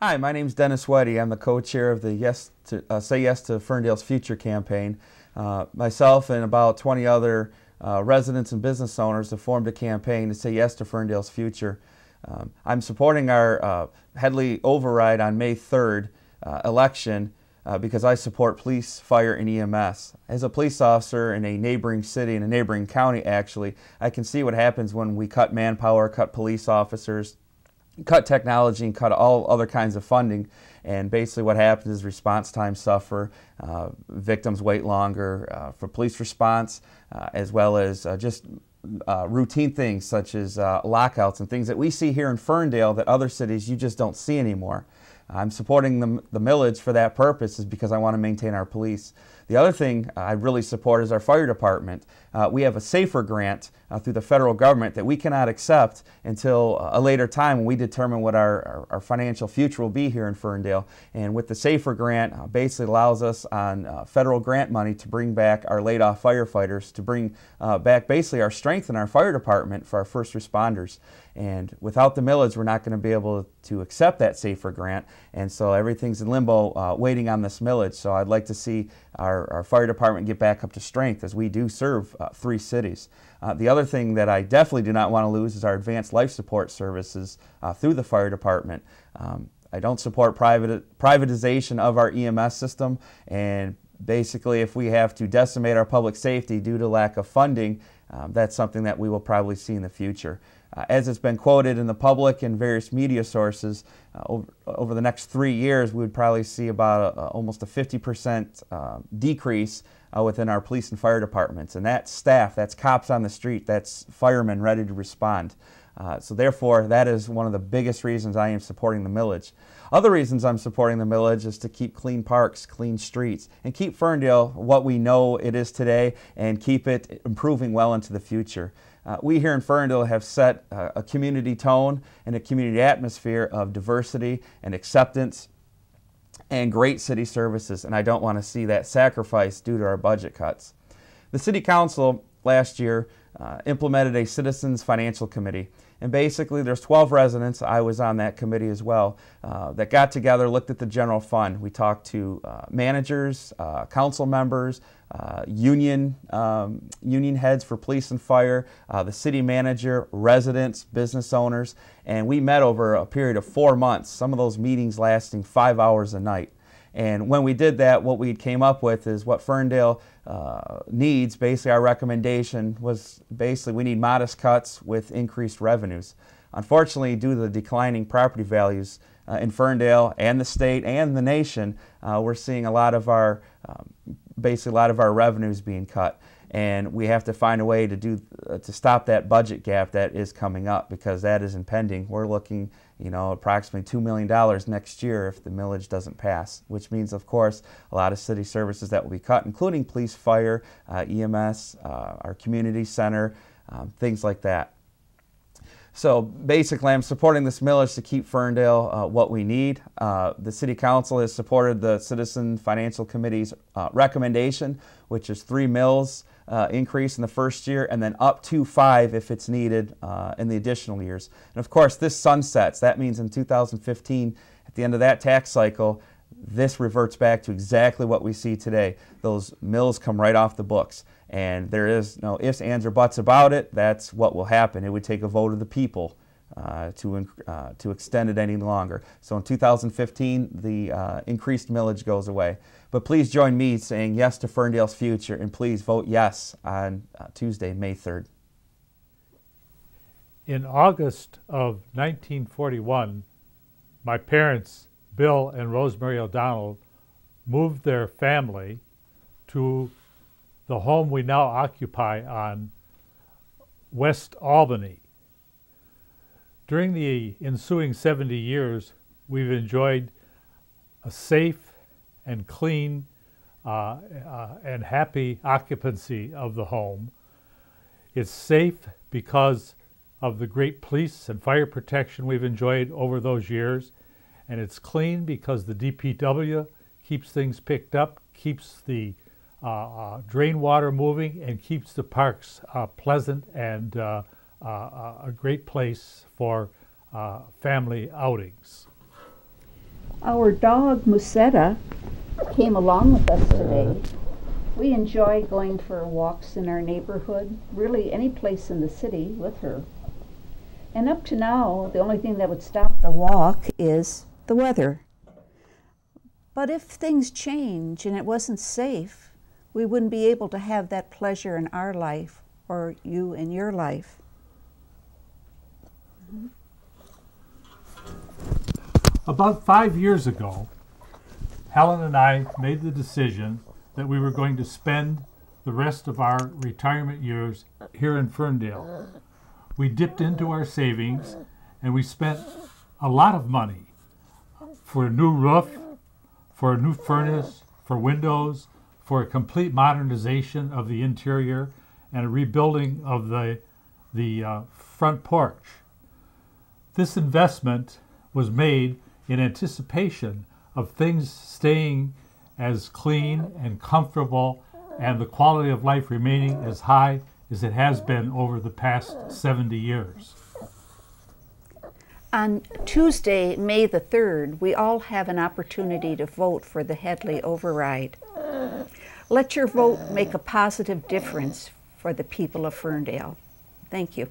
Hi, my name's Dennis Whittie. I'm the co-chair of the Say Yes to Ferndale's Future campaign. Myself and about 20 other residents and business owners have formed a campaign to say yes to Ferndale's future. I'm supporting our Headley override on May 3rd election because I support police, fire, and EMS. As a police officer in a neighboring city, in a neighboring county actually, I can see what happens when we cut manpower, cut police officers, cut technology, and cut all other kinds of funding, and basically what happens is response times suffer, victims wait longer for police response, as well as just routine things such as lockouts and things that we see here in Ferndale that other cities you just don't see anymore. I'm supporting the millage for that purpose, is because I want to maintain our police. The other thing I really support is our fire department. We have a SAFER grant through the federal government that we cannot accept until a later time when we determine what our financial future will be here in Ferndale. And with the SAFER grant, basically allows us on federal grant money to bring back our laid-off firefighters, to bring back basically our strength in our fire department for our first responders. And without the millage, we're not going to be able to accept that SAFER grant, and so everything's in limbo waiting on this millage. So I'd like to see our fire department get back up to strength, as we do serve 3 cities. The other thing that I definitely do not want to lose is our advanced life support services through the fire department. I don't support privatization of our EMS system, and basically if we have to decimate our public safety due to lack of funding, that's something that we will probably see in the future. As it's been quoted in the public and various media sources, over the next 3 years, we would probably see about almost a 50% decrease within our police and fire departments. And that's staff, that's cops on the street, that's firemen ready to respond. So therefore, that is one of the biggest reasons I am supporting the millage. Other reasons I'm supporting the millage is to keep clean parks, clean streets, and keep Ferndale what we know it is today, and keep it improving well into the future. We here in Ferndale have set a community tone and a community atmosphere of diversity and acceptance and great city services, and I don't want to see that sacrificed due to our budget cuts. The City Council last year implemented a Citizens Financial Committee, and basically there's 12 residents, I was on that committee as well, that got together, looked at the general fund. We talked to managers, council members, union heads for police and fire, the city manager, residents, business owners, and we met over a period of 4 months, some of those meetings lasting 5 hours a night. And when we did that, what we came up with is what Ferndale needs. Basically, our recommendation was basically we need modest cuts with increased revenues. Unfortunately, due to the declining property values in Ferndale and the state and the nation, we're seeing a lot of our revenues being cut. And we have to find a way to stop that budget gap that is coming up, because that is impending. We're looking, approximately $2 million next year if the millage doesn't pass, which means, of course, a lot of city services that will be cut, including police, fire, EMS, our community center, things like that. So basically, I'm supporting this millage to keep Ferndale what we need. The City Council has supported the Citizen Financial Committee's recommendation, which is 3 mills increase in the first year, and then up to 5 if it's needed in the additional years. And of course, this sunsets. That means in 2015, at the end of that tax cycle, this reverts back to exactly what we see today. Those mills come right off the books, and there is no ifs, ands, or buts about it. That's what will happen. It would take a vote of the people to extend it any longer. So in 2015, the increased millage goes away. But please join me saying yes to Ferndale's future, and please vote yes on Tuesday, May 3rd. In August of 1941, my parents, Bill and Rosemary O'Donnell, moved their family to the home we now occupy on West Albany. During the ensuing 70 years, we've enjoyed a safe and clean and happy occupancy of the home. It's safe because of the great police and fire protection we've enjoyed over those years, and it's clean because the DPW keeps things picked up, keeps the drain water moving, and keeps the parks pleasant and a great place for family outings. Our dog Musetta came along with us today. We enjoy going for walks in our neighborhood, really any place in the city with her. And up to now, the only thing that would stop the walk is the weather. But if things change and it wasn't safe, we wouldn't be able to have that pleasure in our life or you in your life. About 5 years ago, Helen and I made the decision that we were going to spend the rest of our retirement years here in Ferndale. We dipped into our savings and we spent a lot of money for a new roof, for a new furnace, for windows, for a complete modernization of the interior and a rebuilding of the front porch. This investment was made in anticipation of things staying as clean and comfortable and the quality of life remaining as high as it has been over the past 70 years. On Tuesday, May the 3rd, we all have an opportunity to vote for the Headley override. Let your vote make a positive difference for the people of Ferndale. Thank you.